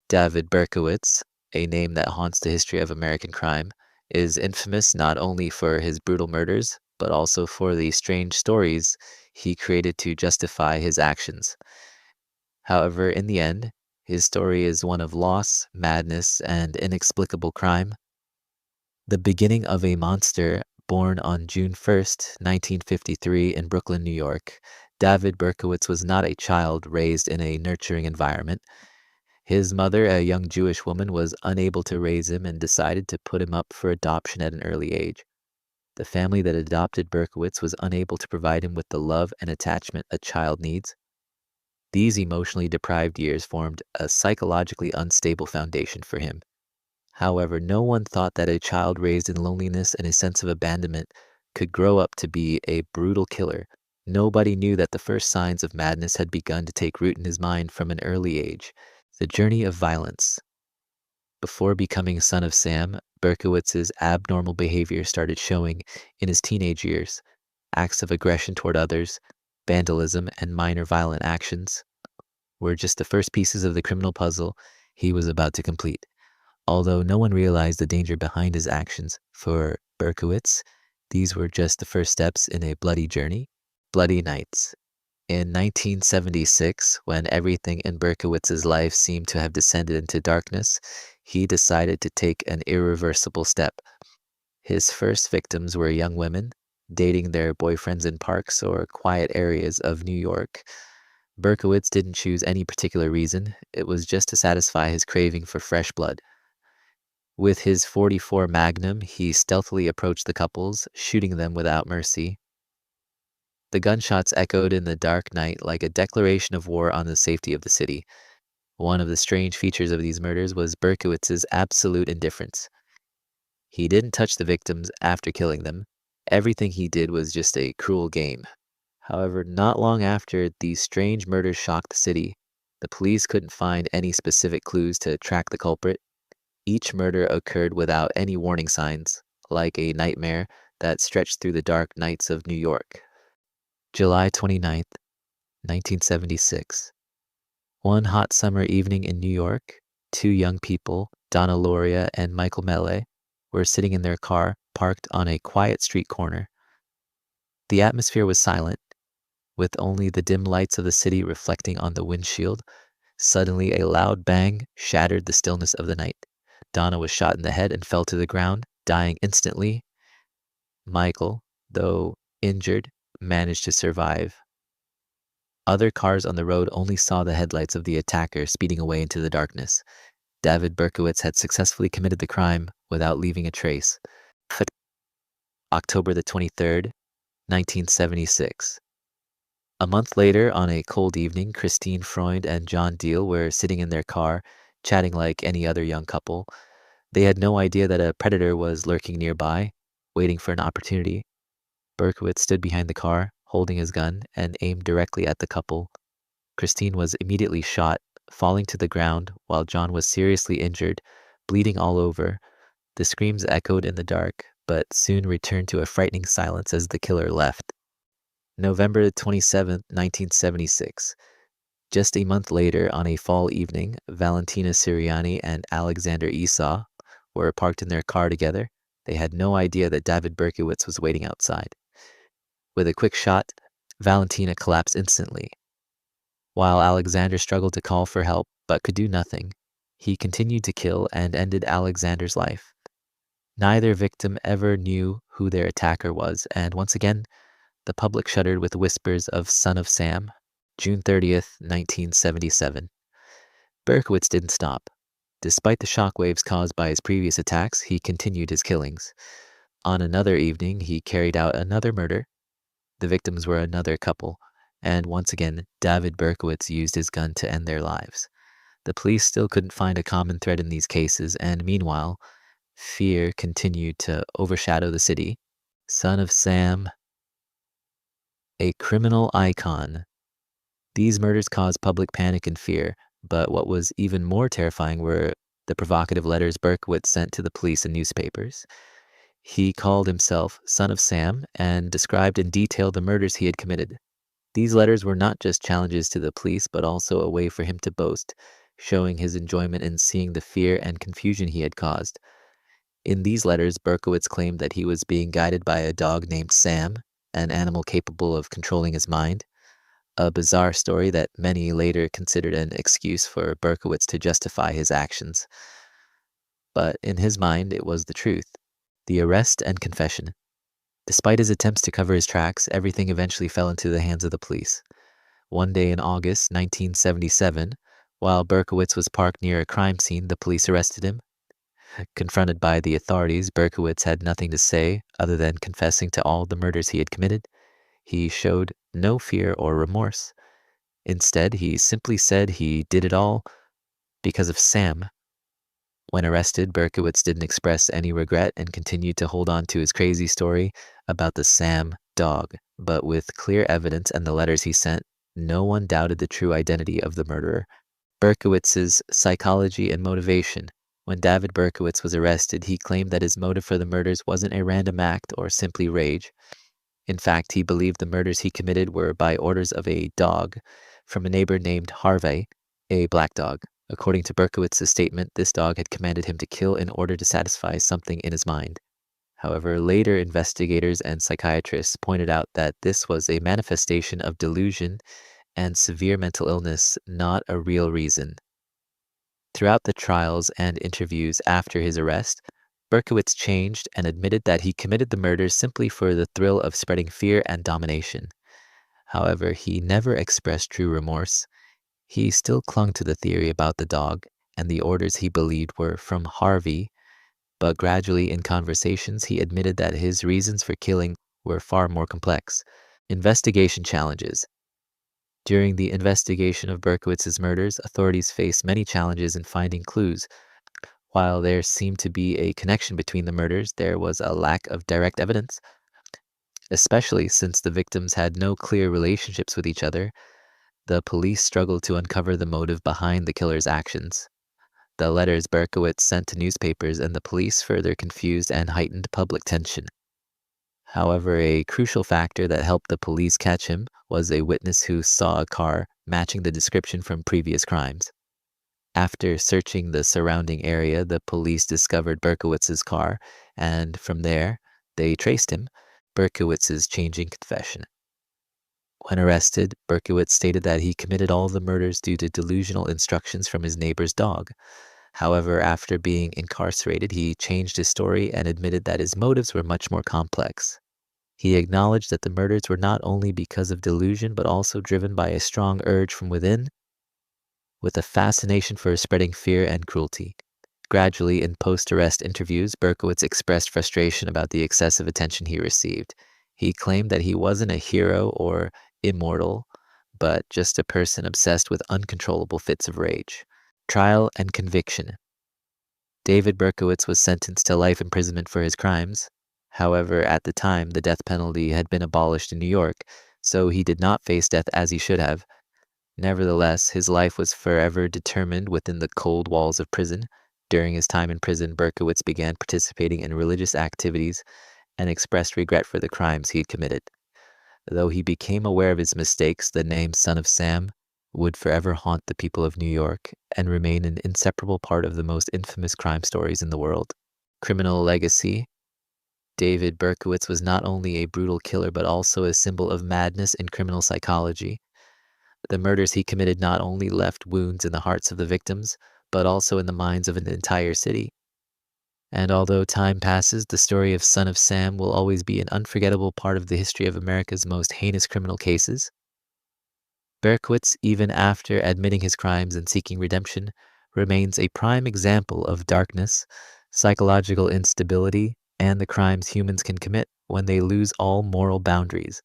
David Berkowitz, a name that haunts the history of American crime, is infamous not only for his brutal murders, but also for the strange stories he created to justify his actions. However, in the end, his story is one of loss, madness, and inexplicable crime. The beginning of a monster born on June 1st, 1953 in Brooklyn, New York. David Berkowitz was not a child raised in a nurturing environment. His mother, a young Jewish woman, was unable to raise him and decided to put him up for adoption at an early age. The family that adopted Berkowitz was unable to provide him with the love and attachment a child needs. These emotionally deprived years formed a psychologically unstable foundation for him. However, no one thought that a child raised in loneliness and a sense of abandonment could grow up to be a brutal killer. Nobody knew that the first signs of madness had begun to take root in his mind from an early age. The journey of violence. Before becoming Son of Sam, Berkowitz's abnormal behavior started showing in his teenage years. Acts of aggression toward others, vandalism, and minor violent actions were just the first pieces of the criminal puzzle he was about to complete. Although no one realized the danger behind his actions, for Berkowitz, these were just the first steps in a bloody journey. Bloody Nights. In 1976, when everything in Berkowitz's life seemed to have descended into darkness, he decided to take an irreversible step. His first victims were young women, dating their boyfriends in parks or quiet areas of New York. Berkowitz didn't choose any particular reason, it was just to satisfy his craving for fresh blood. With his .44 Magnum, he stealthily approached the couples, shooting them without mercy. The gunshots echoed in the dark night like a declaration of war on the safety of the city. One of the strange features of these murders was Berkowitz's absolute indifference. He didn't touch the victims after killing them. Everything he did was just a cruel game. However, not long after these strange murders shocked the city, the police couldn't find any specific clues to track the culprit. Each murder occurred without any warning signs, like a nightmare that stretched through the dark nights of New York. July 29th, 1976. One hot summer evening in New York, two young people, Donna Loria and Michael Mele, were sitting in their car parked on a quiet street corner. The atmosphere was silent, with only the dim lights of the city reflecting on the windshield. Suddenly, a loud bang shattered the stillness of the night. Donna was shot in the head and fell to the ground, dying instantly. Michael, though injured, managed to survive. Other cars on the road only saw the headlights of the attacker speeding away into the darkness. David Berkowitz had successfully committed the crime without leaving a trace. October the 23rd, 1976. A month later, on a cold evening, Christine Freund and John Deal were sitting in their car, chatting like any other young couple. They had no idea that a predator was lurking nearby, waiting for an opportunity. Berkowitz stood behind the car, holding his gun, and aimed directly at the couple. Christine was immediately shot, falling to the ground, while John was seriously injured, bleeding all over. The screams echoed in the dark, but soon returned to a frightening silence as the killer left. November 27th, 1976. Just a month later, on a fall evening, Valentina Siriani and Alexander Esau were parked in their car together. They had no idea that David Berkowitz was waiting outside. With a quick shot, Valentina collapsed instantly. While Alexander struggled to call for help but could do nothing, he continued to kill and ended Alexander's life. Neither victim ever knew who their attacker was, and once again, the public shuddered with whispers of Son of Sam. June 30th, 1977. Berkowitz didn't stop. Despite the shockwaves caused by his previous attacks, he continued his killings. On another evening, he carried out another murder. The victims were another couple, and once again, David Berkowitz used his gun to end their lives. The police still couldn't find a common thread in these cases, and meanwhile, fear continued to overshadow the city. Son of Sam, a criminal icon. These murders caused public panic and fear, but what was even more terrifying were the provocative letters Berkowitz sent to the police and newspapers. He called himself Son of Sam and described in detail the murders he had committed. These letters were not just challenges to the police, but also a way for him to boast. showing his enjoyment in seeing the fear and confusion he had caused. In these letters, Berkowitz claimed that he was being guided by a dog named Sam, an animal capable of controlling his mind, a bizarre story that many later considered an excuse for Berkowitz to justify his actions. But in his mind, it was the truth. The arrest and confession. Despite his attempts to cover his tracks, everything eventually fell into the hands of the police. One day in August 1977, while Berkowitz was parked near a crime scene, the police arrested him. Confronted by the authorities, Berkowitz had nothing to say other than confessing to all the murders he had committed. He showed no fear or remorse. Instead, he simply said he did it all because of Sam. When arrested, Berkowitz didn't express any regret and continued to hold on to his crazy story about the Sam dog. But with clear evidence and the letters he sent, no one doubted the true identity of the murderer. Berkowitz's psychology and motivation. When David Berkowitz was arrested, he claimed that his motive for the murders wasn't a random act or simply rage. In fact, he believed the murders he committed were by orders of a dog from a neighbor named Harvey, a black dog. According to Berkowitz's statement, this dog had commanded him to kill in order to satisfy something in his mind. However, later investigators and psychiatrists pointed out that this was a manifestation of delusion and severe mental illness, not a real reason. Throughout the trials and interviews after his arrest, Berkowitz changed and admitted that he committed the murders simply for the thrill of spreading fear and domination. However, he never expressed true remorse. He still clung to the theory about the dog and the orders he believed were from Harvey, but gradually in conversations he admitted that his reasons for killing were far more complex. Investigation challenges. During the investigation of Berkowitz's murders, authorities faced many challenges in finding clues. While there seemed to be a connection between the murders, there was a lack of direct evidence, especially since the victims had no clear relationships with each other. The police struggled to uncover the motive behind the killer's actions. The letters Berkowitz sent to newspapers and the police further confused and heightened public tension. However, a crucial factor that helped the police catch him was a witness who saw a car matching the description from previous crimes. After searching the surrounding area, the police discovered Berkowitz's car, and from there, they traced him, Berkowitz's changing confession. When arrested, Berkowitz stated that he committed all the murders due to delusional instructions from his neighbor's dog. However, after being incarcerated, he changed his story and admitted that his motives were much more complex. He acknowledged that the murders were not only because of delusion, but also driven by a strong urge from within, with a fascination for spreading fear and cruelty. Gradually, in post-arrest interviews, Berkowitz expressed frustration about the excessive attention he received. He claimed that he wasn't a hero or immortal, but just a person obsessed with uncontrollable fits of rage. Trial and conviction. David Berkowitz was sentenced to life imprisonment for his crimes. However, at the time, the death penalty had been abolished in New York, so he did not face death as he should have. Nevertheless, his life was forever determined within the cold walls of prison. During his time in prison, Berkowitz began participating in religious activities and expressed regret for the crimes he had committed. Though he became aware of his mistakes, the name Son of Sam would forever haunt the people of New York and remain an inseparable part of the most infamous crime stories in the world. Criminal legacy. David Berkowitz was not only a brutal killer, but also a symbol of madness in criminal psychology. The murders he committed not only left wounds in the hearts of the victims, but also in the minds of an entire city. And although time passes, the story of Son of Sam will always be an unforgettable part of the history of America's most heinous criminal cases. Berkowitz, even after admitting his crimes and seeking redemption, remains a prime example of darkness, psychological instability, and the crimes humans can commit when they lose all moral boundaries.